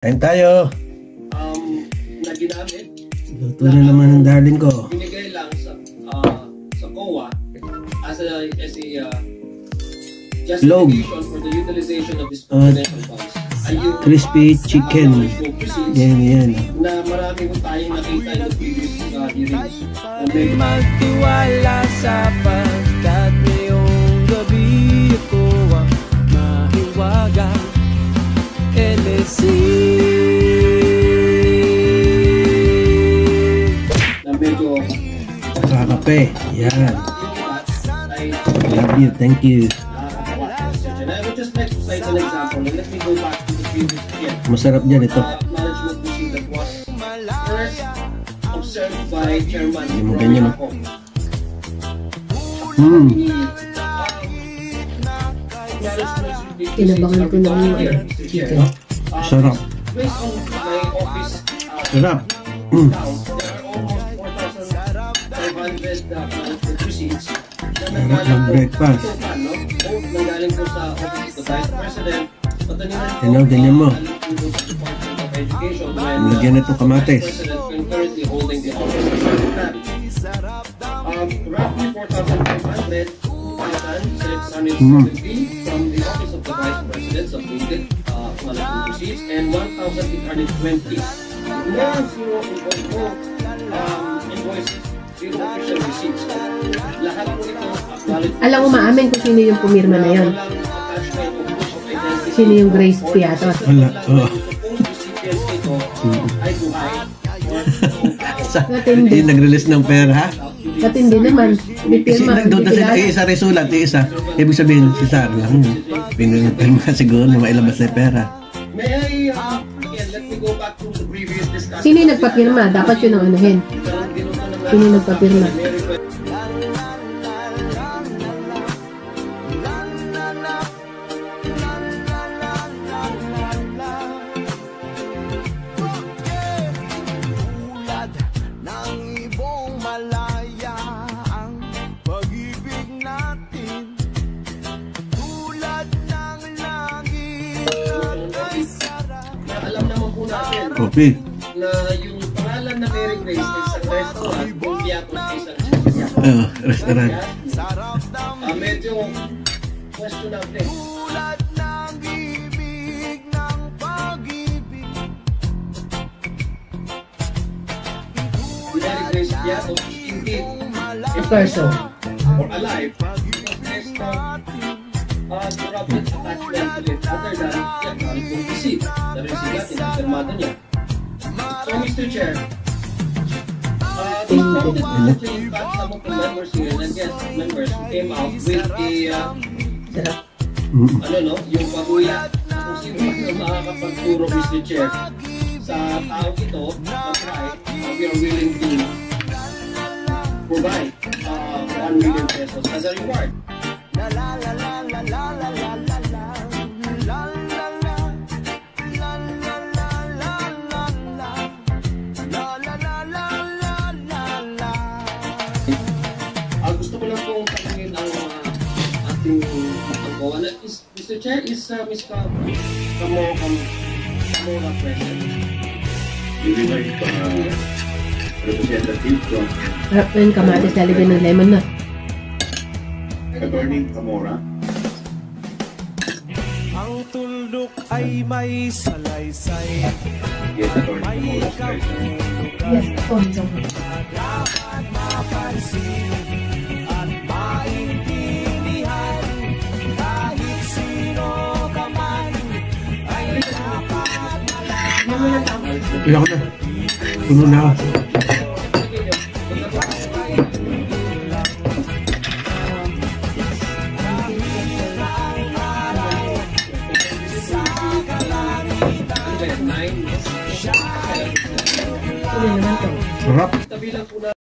Kain tayo. Na ginamit. Luto na naman ang darling ko. Binigay lang sa COA as a justification for the utilization of this confidential funds. Crispy chicken. Yan. Na marami kong tayong nakita in the previous hearings. Magtiwala sa pagkat ngayong gabi ko ang mahiwaga. LSC na medyo kakape. Yan. Love you. Thank you. And I would just like to cite an example. And let me go back to the previous year. Masarap dyan ito. Acknowledgement meeting that was first observed by Chairman Hindi mo ganyan, no? Tinabangan ko na yung chicken. Sarap. Based on my office Sarap. count, there are almost 4,500 receipts na nanggaling breakfast. both nanggaling po sa office of the Vice President, Ganyan mo. Department of Education Lagyan na itong kamatis. President concurrently holding the office of Secretary. Roughly 4,500 670 from the office of the Vice President submitted receipts and 1,820 zero invoices, zero official receipts. Lahat po ito acknowledged. Alam mo maamin kung sino yung pumirma na yun. Sino yung Grace Piatos. Wala. Oh. Ay buhay. Matindi. Hindi nag-release ng pera, ha? Matindi naman. Bipirma. Doon na isa risulat, isa. Ibig sabihin, si Sar lang. Pinipirma siguro na mailabas na pera. May I, again, let me go back to the previous discussion. Sino yung nagpapirma? Dapat yun ang anuhin. Sino yung nagpapirma? Alam naman po natin Coffee. na yung pangalan na Mary Grace is sa restaurant, yung Piatos is ang Restaurant. medyo questionable. Mary Grace Piatos is indeed A person. or alive. Corrupted attachment to it other than the acknowledgement receipt. The receipt natin, ang firmado niya. So, Mr. Chair, this prompted me to invite some of the members here and guest members who came out with yung pagulat kung sino man makakapagturo, Mr. Chair, sa tao ito, we are willing to provide 1 million pesos as a reward. Gusto ko lang pong tanungin ang ating pagkawa. Mr. Chair, is Ms. Camora present? Hindi ba yung representative from Harap na yung kamatis, lalagyan ng lemon na. Attorney Camora? ang tuldok ay may salaysay. Yes, Attorney Camora. Yes, Tonto. Dapat mapansin at maintindihan kahit sino ka man ay dapat malaman. Iyak na. Puno na. Sino naman to? Sarap. Tabi lang po na